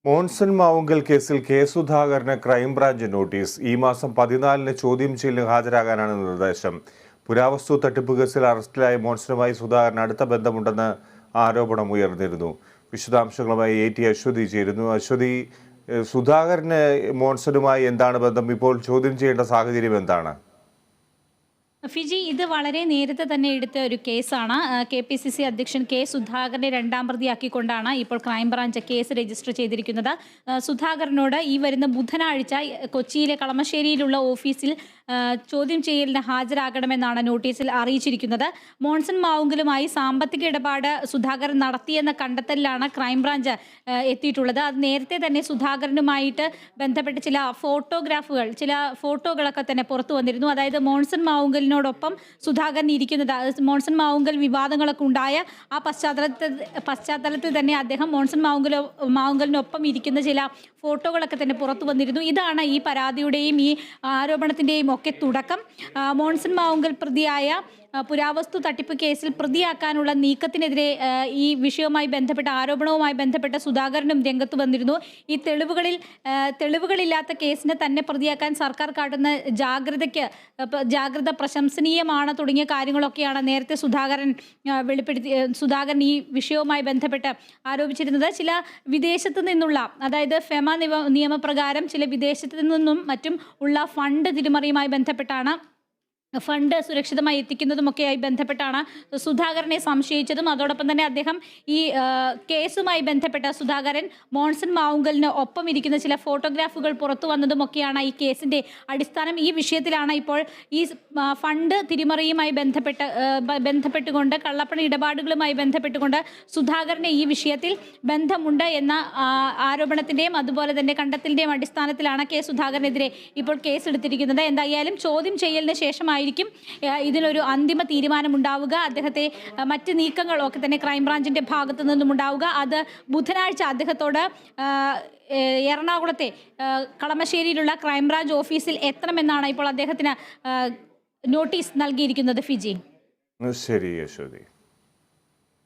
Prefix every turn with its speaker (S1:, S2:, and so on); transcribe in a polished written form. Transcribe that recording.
S1: മോൺസൺ മാവുങ്കൽ കേസിൽ കെ സുധാകരന് crime branch notice. ഈ മാസം 14-ന് ചോദ്യം ചെയ്യലിന് ഹാജരാകാനാണ് നിർദ്ദേശം. പുരാവസ്തു തട്ടിപ്പ് കേസിൽ അറസ്റ്റിലായ മോൺസണുമായി സുധാകരന് അടുത്ത ബന്ധമുണ്ടെന്ന് ആരോപണം ഉയർന്നിരുന്നു. വിശദാംശങ്ങളുമായി AT അശ്വതി ചേരുന്നു. അശ്വതി, സുധാകരന് മോൺസണുമായി എന്താണ് ബന്ധം? ഇപ്പോൾ ചോദ്യം ചെയ്യേണ്ട സാഹചര്യം എന്താണ്?
S2: ഫിജി, ഇത് വളരെ നേരത്തെ തന്നെ എടുത്ത ഒരു കേസാണ്. KPCC അധ്യക്ഷൻ കെ സുധാകരനെ രണ്ടാം പ്രതിയാക്കിക്കൊണ്ടാണ് ഇപ്പോൾ ക്രൈംബ്രാഞ്ച് കേസ് രജിസ്റ്റർ ചെയ്തിരിക്കുന്നത്. സുധാകരനോട് ഈ വരുന്ന ബുധനാഴ്ച കൊച്ചിയിലെ കളമശ്ശേരിയിലുള്ള ഓഫീസിൽ ചോദ്യം ചെയ്യലിന് ഹാജരാകണമെന്നാണ് നോട്ടീസിൽ അറിയിച്ചിരിക്കുന്നത്. മോൺസൺ മാവുങ്കലുമായി സാമ്പത്തിക ഇടപാട് സുധാകരൻ നടത്തിയെന്ന കണ്ടെത്തലിലാണ് ക്രൈംബ്രാഞ്ച് എത്തിയിട്ടുള്ളത്. അത് നേരത്തെ തന്നെ സുധാകരനുമായിട്ട് ബന്ധപ്പെട്ട് ചില ഫോട്ടോകളൊക്കെ തന്നെ പുറത്തു വന്നിരുന്നു. അതായത് മോൺസൺ മാവുങ്കലിനോടൊപ്പം സുധാകരൻ ഇരിക്കുന്നത്, മോൺസൺ മാവുങ്കൽ വിവാദങ്ങളൊക്കെ ഉണ്ടായ ആ പശ്ചാത്തലത്തിൽ തന്നെ അദ്ദേഹം മോൺസൺ മാവുങ്കലിനൊപ്പം ഇരിക്കുന്ന ചില ഫോട്ടോകളൊക്കെ തന്നെ പുറത്തു വന്നിരുന്നു. ഇതാണ് ഈ പരാതിയുടെയും ഈ ആരോപണത്തിൻ്റെയും ഒക്കെ തുടക്കം. മോൺസൺ മാവുങ്കൽ പ്രതിയായ പുരാവസ്തു തട്ടിപ്പ് കേസിൽ പ്രതിയാക്കാനുള്ള നീക്കത്തിനെതിരെ ഈ വിഷയവുമായി ബന്ധപ്പെട്ട ആരോപണവുമായി ബന്ധപ്പെട്ട സുധാകരനും രംഗത്ത് വന്നിരുന്നു. ഈ തെളിവുകളില്ലാത്ത കേസിനെ തന്നെ പ്രതിയാക്കാൻ സർക്കാർ കാട്ടുന്ന ജാഗ്രത പ്രശംസനീയമാണ് തുടങ്ങിയ കാര്യങ്ങളൊക്കെയാണ് നേരത്തെ സുധാകരൻ ഈ വിഷയവുമായി ബന്ധപ്പെട്ട് ആരോപിച്ചിരുന്നത്. ചില വിദേശത്ത് നിന്നുള്ള, അതായത് ഫെമ നിയമപ്രകാരം ചില വിദേശത്ത് നിന്നും മറ്റും ഉള്ള ഫണ്ട് തിരിമറിയുമായി ബന്ധപ്പെട്ടാണ്, ഫണ്ട് സുരക്ഷിതമായി എത്തിക്കുന്നതുമൊക്കെയായി ബന്ധപ്പെട്ടാണ് സുധാകരനെ സംശയിച്ചതും. അതോടൊപ്പം തന്നെ അദ്ദേഹം ഈ കേസുമായി ബന്ധപ്പെട്ട സുധാകരൻ മോൺസൺ മാവുങ്കലിന് ഒപ്പം ഇരിക്കുന്ന ചില ഫോട്ടോഗ്രാഫുകൾ പുറത്തു വന്നതുമൊക്കെയാണ് ഈ കേസിൻ്റെ അടിസ്ഥാനം. ഈ വിഷയത്തിലാണ് ഇപ്പോൾ ഈ ഫണ്ട് തിരിമറിയുമായി ബന്ധപ്പെട്ടുകൊണ്ട്, കള്ളപ്പണ ഇടപാടുകളുമായി ബന്ധപ്പെട്ടുകൊണ്ട് സുധാകരന് ഈ വിഷയത്തിൽ ബന്ധമുണ്ട് എന്ന ആരോപണത്തിൻ്റെയും അതുപോലെ തന്നെ കണ്ടെത്തലിൻ്റെയും അടിസ്ഥാനത്തിലാണ് കെ സുധാകരനെതിരെ ഇപ്പോൾ കേസെടുത്തിരിക്കുന്നത്. എന്തായാലും ചോദ്യം ചെയ്യലിന് ശേഷമായി ഇതിനൊരു അന്തിമ തീരുമാനമുണ്ടാവുക. അദ്ദേഹത്തെ മറ്റ് നീക്കങ്ങളൊക്കെ തന്നെ ക്രൈംബ്രാഞ്ചിന്റെ ഭാഗത്തു നിന്നും ഉണ്ടാവുക. അത് ബുധനാഴ്ച അദ്ദേഹത്തോട് എറണാകുളത്തെ കളമശ്ശേരിയിലുള്ള ക്രൈംബ്രാഞ്ച് ഓഫീസിൽ എത്തണമെന്നാണ് ഇപ്പോൾ അദ്ദേഹത്തിന് നോട്ടീസ് നൽകിയിരിക്കുന്നത്. ഫിജി,
S1: ശരി അശ്വതി.